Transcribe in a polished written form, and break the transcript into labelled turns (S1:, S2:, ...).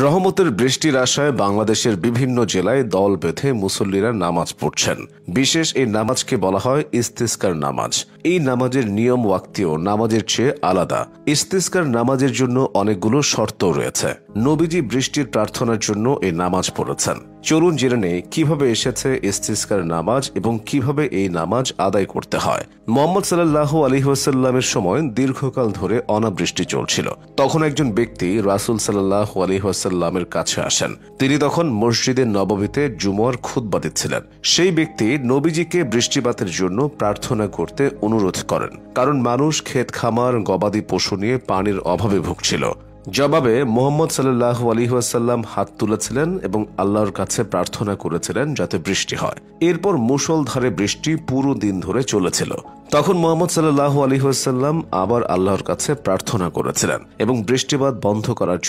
S1: রহমতের বৃষ্টির আশায় বাংলাদেশের বিভিন্ন জেলায় দল বেঁধে মুসল্লিরা নামাজ পড়ছেন। বিশেষ এই নামাজকে বলা হয় ইস্তিসকার নামাজ। এই নামাজের নিয়ম ওয়াক্তিও নামাজের চেয়ে আলাদা। ইস্তিসকার নামাজের জন্য অনেকগুলো শর্ত রয়েছে। নবীজি বৃষ্টির প্রার্থনার জন্য এই নামাজ পড়েছেন। চলুন জেনে নেই কিভাবে এসেছে ইস্তিসকার নামাজ এবং কিভাবে এই নামাজ আদায় করতে হয়। মুহাম্মদ সাল্লাল্লাহু আলাইহি ওয়াসাল্লামের সময় দীর্ঘকাল ধরে অনাবৃষ্টি চলছিল। তখন একজন ব্যক্তি রাসূল সাল্লাল্লাহু আলাইহি ওয়াসাল্লামের কাছে আসেন। তিনি তখন মসজিদে নববীতে জুমার খুতবা দিচ্ছিলেন। সেই ব্যক্তি নবীজিকে বৃষ্টিপাতের জন্য প্রার্থনা করতে অনুরোধ করেন, কারণ মানুষ ক্ষেত খামার গবাদি পশু নিয়ে পানির অভাবে ভুগছিল। জবাবে মুহাম্মদ সাল্লাল্লাহু আলাইহি ওয়াসাল্লাম হাত তুলেছিলেন এবং আল্লাহর কাছে প্রার্থনা করেছিলেন যাতে বৃষ্টি হয়। এরপর মুষলধারে বৃষ্টি পুরো দিন ধরে চলেছিল। তখন মুহাম্মদ সাল্লাল্লাহু আলাইহি ওয়াসাল্লাম আবার আল্লাহর কাছে প্রার্থনা করেছিলেন এবং বৃষ্টিপাত বন্ধ করার